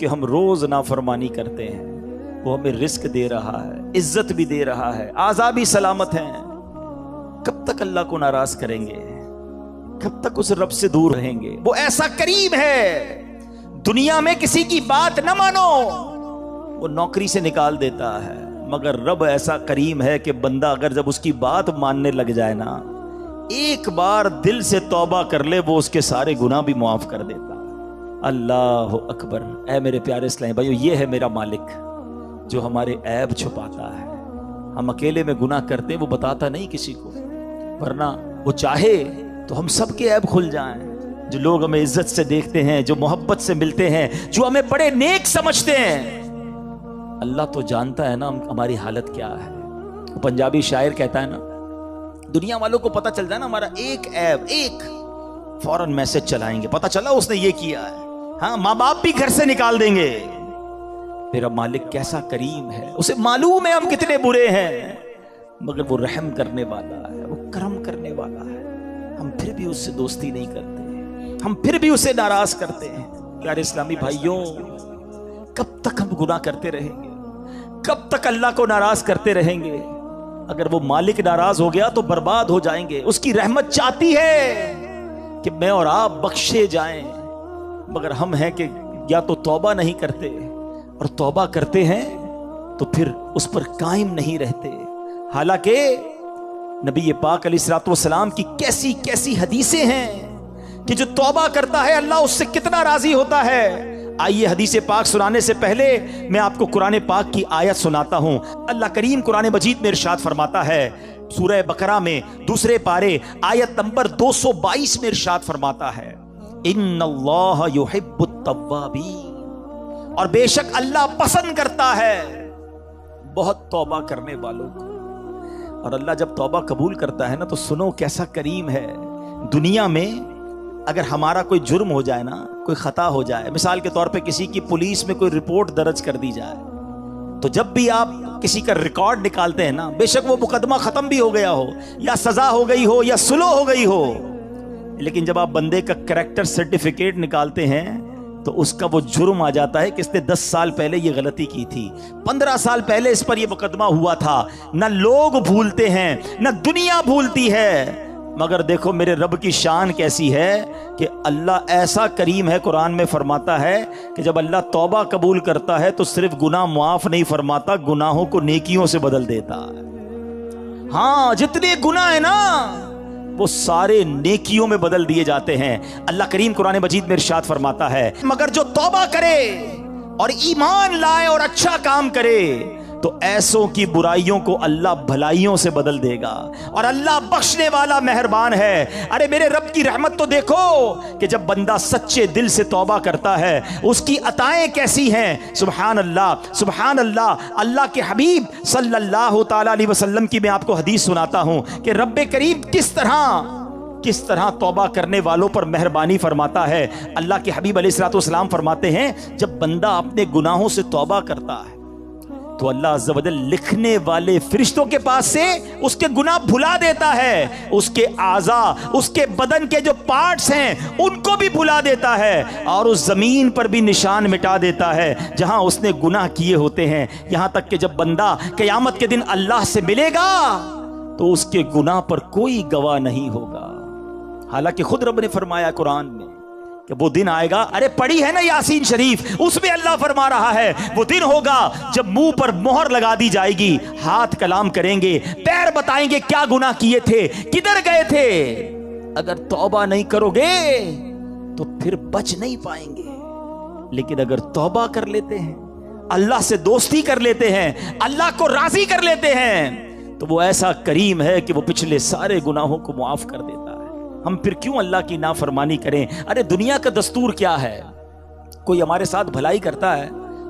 कि हम रोज नाफरमानी करते हैं, वो हमें रिस्क दे रहा है, इज्जत भी दे रहा है, आज़ाद भी सलामत हैं। कब तक अल्लाह को नाराज करेंगे? कब तक उस रब से दूर रहेंगे? वो ऐसा करीम है, दुनिया में किसी की बात न मानो, वो नौकरी से निकाल देता है। मगर रब ऐसा करीम है कि बंदा अगर जब उसकी बात मानने लग जाए ना, एक बार दिल से तौबा कर ले, वो उसके सारे गुनाह भी माफ कर देता है। अल्लाह अकबर। ऐ मेरे प्यारे इस्लामी भाइयों, ये है मेरा मालिक जो हमारे ऐब छुपाता है। हम अकेले में गुनाह करते हैं, वो बताता नहीं किसी को, वरना वो चाहे तो हम सबके ऐब खुल जाएं। जो लोग हमें इज्जत से देखते हैं, जो मोहब्बत से मिलते हैं, जो हमें बड़े नेक समझते हैं, अल्लाह तो जानता है ना हमारी हालत क्या है। वो पंजाबी शायर कहता है ना, दुनिया वालों को पता चल जाए ना हमारा एक ऐब, एक फौरन मैसेज चलाएंगे, पता चला उसने ये किया है। हाँ, माँ बाप भी घर से निकाल देंगे। मेरा मालिक कैसा करीम है, उसे मालूम है हम कितने बुरे हैं, मगर वो रहम करने वाला है, वो करम करने वाला है। हम फिर भी उससे दोस्ती नहीं करते, हम फिर भी उसे नाराज करते हैं। प्यारे इस्लामी भाइयों, कब तक हम गुनाह करते रहेंगे? कब तक अल्लाह को नाराज करते रहेंगे? अगर वो मालिक नाराज हो गया तो बर्बाद हो जाएंगे। उसकी रहमत चाहती है कि मैं और आप बख्शे जाएं, मगर हम हैं कि या तो तौबा नहीं करते, और तौबा करते हैं तो फिर उस पर कायम नहीं रहते। हालांकि नबी पाक अलैहिस्सलाम की कैसी कैसी हदीसें हैं कि जो तौबा करता है अल्लाह उससे कितना राजी होता है। आइए हदीस पाक सुनाने से पहले मैं आपको कुरान पाक की आयत सुनाता हूं। अल्लाह करीम कुरान मजीद में इरशाद फरमाता है, सूरह बकरा में दूसरे पारे आयत नंबर 222 में इरशाद फरमाता है, इन्नल्लाह युहिब्बुत तव्वाबीन, और बेशक अल्लाह पसंद करता है बहुत तौबा करने वालों को। और अल्लाह जब तौबा कबूल करता है ना, तो सुनो कैसा करीम है। दुनिया में अगर हमारा कोई जुर्म हो जाए ना, कोई खता हो जाए, मिसाल के तौर पे किसी की पुलिस में कोई रिपोर्ट दर्ज कर दी जाए, तो जब भी आप किसी का रिकॉर्ड निकालते हैं ना, बेशक वो मुकदमा खत्म भी हो गया हो, या सजा हो गई हो, या सुलह हो गई हो, लेकिन जब आप बंदे का कैरेक्टर सर्टिफिकेट निकालते हैं तो उसका वो जुर्म आ जाता है कि इसने 10 साल पहले ये गलती की थी, 15 साल पहले इस पर ये मुकदमा हुआ था। ना लोग भूलते हैं, ना दुनिया भूलती है, मगर देखो मेरे रब की शान कैसी है कि अल्लाह ऐसा करीम है। कुरान में फरमाता है कि जब अल्लाह तौबा कबूल करता है तो सिर्फ गुनाह माफ नहीं फरमाता, गुनाहों को नेकियों से बदल देता है। हाँ, जितने गुनाह है ना वो सारे नेकियों में बदल दिए जाते हैं। अल्लाह करीम कुरान मजीद में इरशाद फरमाता है, मगर जो तौबा करे और ईमान लाए और अच्छा काम करे तो ऐसों की बुराइयों को अल्लाह भलाइयों से बदल देगा, और अल्लाह बख्शने वाला मेहरबान है। अरे मेरे रब की रहमत तो देखो कि जब बंदा सच्चे दिल से तौबा करता है उसकी अताएं कैसी हैं। सुभान अल्लाह, सुभान अल्लाह। अल्लाह के हबीब सल्लल्लाहु ताला अलैहि वसल्लम की मैं आपको हदीस सुनाता हूं कि रब करीम किस तरह तौबा करने वालों पर मेहरबानी फरमाता है। अल्लाह के हबीब अलैहिस्सलाम फरमाते हैं, जब बंदा अपने गुनाहों से तौबा करता है तो अल्लाह अज़्ज़ा वजल लिखने वाले फरिश्तों के पास से उसके गुनाह भुला देता है, उसके आज़ा, उसके बदन के जो पार्ट्स हैं उनको भी भुला देता है, और उस जमीन पर भी निशान मिटा देता है जहां उसने गुनाह किए होते हैं। यहां तक कि जब बंदा क़यामत के दिन अल्लाह से मिलेगा तो उसके गुनाह पर कोई गवाह नहीं होगा। हालांकि खुद रब ने फरमाया कुरान में कि वो दिन आएगा, अरे पढ़ी है ना यासीन शरीफ, उसमें अल्लाह फरमा रहा है वो दिन होगा जब मुंह पर मोहर लगा दी जाएगी, हाथ कलाम करेंगे, पैर बताएंगे क्या गुनाह किए थे, किधर गए थे। अगर तौबा नहीं करोगे तो फिर बच नहीं पाएंगे, लेकिन अगर तौबा कर लेते हैं, अल्लाह से दोस्ती कर लेते हैं, अल्लाह को राजी कर लेते हैं, तो वो ऐसा करीम है कि वो पिछले सारे गुनाहों को मुआफ कर देता है। हम फिर क्यों अल्लाह की नाफरमानी करें? अरे दुनिया का दस्तूर क्या है, कोई हमारे साथ भलाई करता है,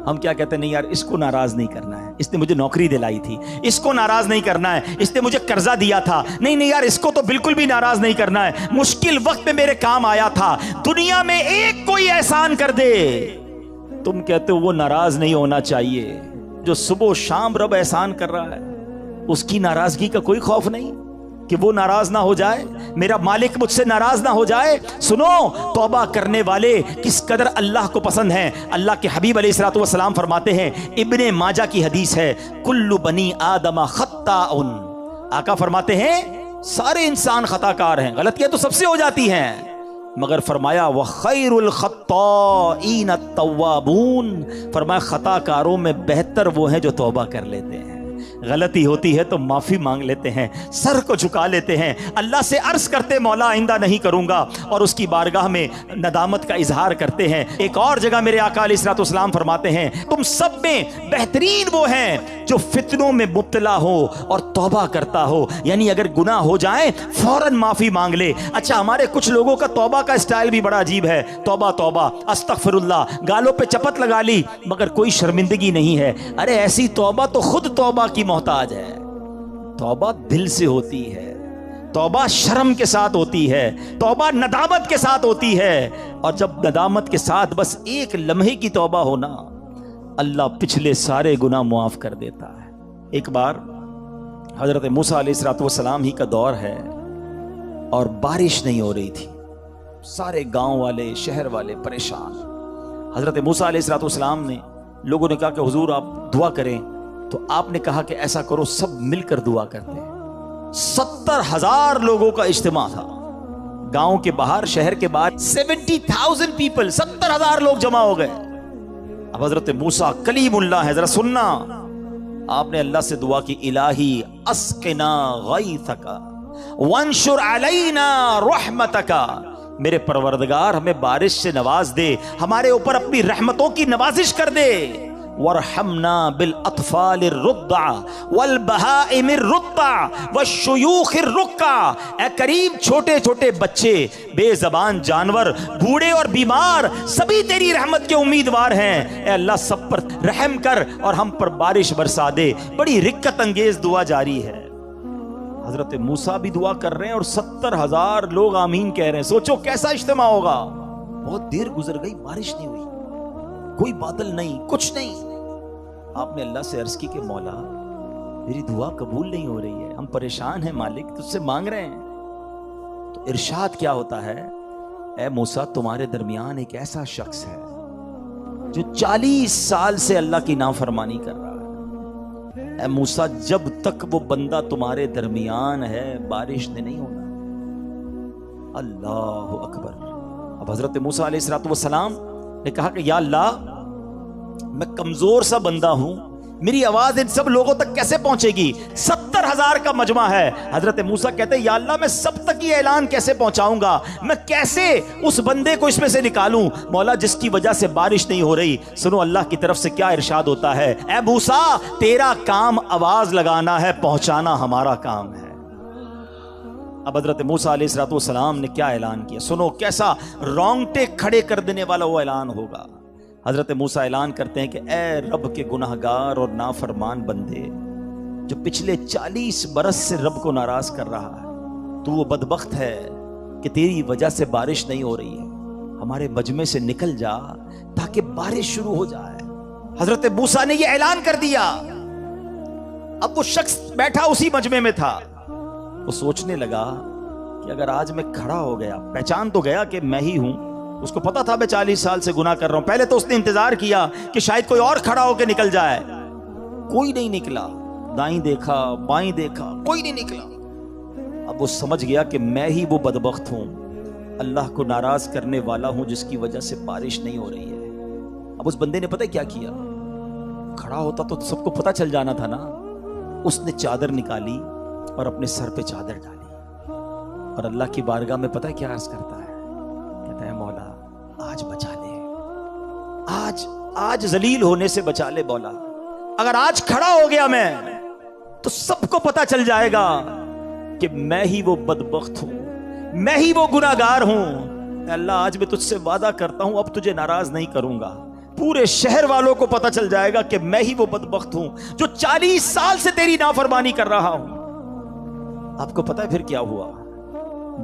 हम क्या कहते हैं, नहीं यार इसको नाराज नहीं करना है, इसने मुझे नौकरी दिलाई थी, इसको नाराज नहीं करना है, इसने मुझे कर्जा दिया था, नहीं यार इसको तो बिल्कुल भी नाराज नहीं करना है, मुश्किल वक्त में मेरे काम आया था। दुनिया में एक कोई एहसान कर दे, तुम कहते हो वो नाराज नहीं होना चाहिए। जो सुबह शाम रब एहसान कर रहा है उसकी नाराजगी का कोई खौफ नहीं। कि वो नाराज ना हो जाए, मेरा मालिक मुझसे नाराज ना हो जाए। सुनो, तौबा करने वाले किस कदर अल्लाह को पसंद हैं। अल्लाह के हबीब अलैहिस्सलातु वस्सलाम फरमाते हैं, इब्ने माजा की हदीस है, कुल्लु बनी आदम खत्ताउन। आका फरमाते हैं सारे इंसान खताकार हैं, गलतियां तो सबसे हो जाती हैं, मगर फरमाया वह खैरुल खत्ताईन अत्तव्वाबून, फरमाया खताकारों में बेहतर वो हैं जो तौबा कर लेते हैं। गलती होती है तो माफी मांग लेते हैं, सर को झुका लेते हैं, अल्लाह से अर्ज करते मौला आइंदा नहीं करूंगा, और उसकी बारगाह में नदामत का इजहार करते हैं। एक और जगह मेरे आका अलैहिस्सलातु वस्सलाम फरमाते हैं, तुम सब में बेहतरीन वो हैं जो फितनों में मुब्तला हो और तौबा करता हो, यानी अगर गुनाह हो जाए फौरन माफी मांग ले। अच्छा, हमारे कुछ लोगों का तौबा का स्टाइल भी बड़ा अजीब है, तौबा तौबा अस्तगफिरुल्लाह, गालों पे चपत लगा ली मगर कोई शर्मिंदगी नहीं है। अरे ऐसी तौबा तो खुद तौबा की मोहताज है। तौबा दिल से होती है, तौबा शर्म के साथ होती है, तौबा नदामत के साथ होती है, और जब नदामत के साथ बस एक लम्हे की तौबा होना, अल्लाह पिछले सारे गुनाह मुआफ कर देता है। एक बार हजरत मूसा अलैहिस्सलातु वस्सलाम ही का दौर है और बारिश नहीं हो रही थी, सारे गांव वाले शहर वाले परेशान। हजरत मूसा अलैहिस्सलातु वस्सलाम ने, लोगों ने कहा कि हुजूर आप दुआ करें, तो आपने कहा कि ऐसा करो सब मिलकर दुआ करते हैं। 70,000 लोगों का इज्तिमा था, गांव के बाहर शहर के बाहर 70,000 पीपल, 70,000 लोग जमा हो गए। अब हजरत मूसा कलीमुल्लाह है, जरा सुनना, आपने अल्लाह से दुआ की, इलाही अस्किना गैथका वंशुर अलैना रहमतका, मेरे परवरदिगार हमें बारिश से नवाज दे, हमारे ऊपर अपनी रहमतों की नवाजिश कर दे। वरहमना बिल अतफालिर रुद्दा वल बहाइमिर रुत्ता वश्शुयूखिर रुक्का, ए करीम छोटे छोटे बच्चे, बेजबान जानवर, बूढ़े और बीमार सभी तेरी रहमत के उम्मीदवार हैं। ए अल्लाह सब पर रहम कर और हम पर बारिश बरसा दे। बड़ी रिक्कत अंगेज दुआ जारी है। हजरत मूसा भी दुआ कर रहे हैं और 70,000 लोग आमीन कह रहे हैं। सोचो कैसा इज्तिमा होगा। बहुत देर गुजर गई, बारिश नहीं हुई, कोई बादल नहीं, कुछ नहीं। आपने अल्लाह से अर्ज की कि मौला मेरी दुआ कबूल नहीं हो रही है, हम परेशान हैं मालिक, तुझसे मांग रहे हैं। तो इरशाद क्या होता है, ए मूसा तुम्हारे दरमियान एक ऐसा शख्स है जो 40 साल से अल्लाह की नाफरमानी कर रहा है। ए मूसा जब तक वो बंदा तुम्हारे दरमियान है बारिश ने नहीं होना। अल्लाह अकबर। अब हजरत मूसा अलैहिस्सलातु वस्सलाम ने कहा कि या अल्लाह मैं कमजोर सा बंदा हूं, मेरी आवाज इन सब लोगों तक कैसे पहुंचेगी? 70,000 का मजमा है। हजरत मूसा कहते हैं या अल्लाह मैं सब तक ये ऐलान कैसे पहुंचाऊंगा, मैं कैसे उस बंदे को इसमें से निकालूं मौला जिसकी वजह से बारिश नहीं हो रही। सुनो अल्लाह की तरफ से क्या इरशाद होता है, ए मूसा तेरा काम आवाज लगाना है, पहुंचाना हमारा काम है। अब हजरत मूसा अलैहिस्सलातु वस्सलाम ने क्या ऐलान किया, सुनो कैसा रोंगटे खड़े कर देने वाला वो ऐलान होगा। हजरत मूसा ऐलान करते हैं कि ए रब के गुनाहगार और नाफरमान बंदे जो पिछले 40 बरस से रब को नाराज कर रहा है, तू वो बदबख्त है कि तेरी वजह से बारिश नहीं हो रही है, हमारे मजमे से निकल जा ताकि बारिश शुरू हो जाए। हजरत मूसा ने ये ऐलान कर दिया। अब वो शख्स बैठा उसी मजमे में था, वो सोचने लगा कि अगर आज मैं खड़ा हो गया, पहचान तो गया कि मैं ही हूं, उसको पता था मैं 40 साल से गुनाह कर रहा हूं। पहले तो उसने इंतजार किया कि शायद कोई और खड़ा होकर निकल जाए, कोई नहीं निकला, दाईं देखा बाईं देखा, कोई नहीं निकला। अब वो समझ गया कि मैं ही वो बदबख्त हूं, अल्लाह को नाराज करने वाला हूं जिसकी वजह से बारिश नहीं हो रही है। अब उस बंदे ने पता क्या किया, खड़ा होता तो सबको पता चल जाना था ना। उसने चादर निकाली और अपने सर पे चादर डाली और अल्लाह की बारगाह में पता है क्या अर्ज करता है, कहता है मौला आज बचा ले, आज जलील होने से बचा ले मौला। अगर आज खड़ा हो गया मैं तो सबको पता चल जाएगा कि मैं ही वो बदबख्त हूं, मैं ही वो गुनाहगार हूं। अल्लाह आज मैं तुझसे वादा करता हूं अब तुझे नाराज नहीं करूंगा। पूरे शहर वालों को पता चल जाएगा कि मैं ही वो बदबख्त हूं जो 40 साल से तेरी नाफरमानी कर रहा हूं। आपको पता है फिर क्या हुआ?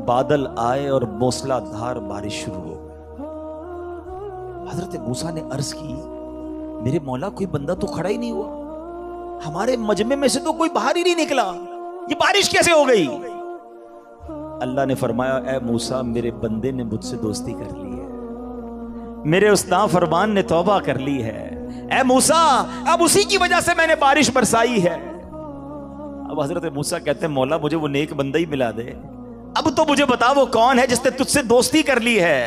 बादल आए और मूसलाधार बारिश शुरू हो गई। हजरत मूसा ने अर्ज की, मेरे मौला कोई बंदा तो खड़ा ही नहीं हुआ, हमारे मजमे में से तो कोई बाहर ही नहीं निकला, ये बारिश कैसे हो गई? अल्लाह ने फरमाया, ए मूसा, मेरे बंदे ने मुझसे दोस्ती कर ली है, मेरे उस नाफरमान ने तौबा कर ली है। ए मूसा, अब उसी की वजह से मैंने बारिश बरसाई है। अब हजरत मूसा कहते हैं, मौला मुझे वो नेक बंदा ही मिला दे, अब तो मुझे बता वो कौन है जिसने तुझसे दोस्ती कर ली है।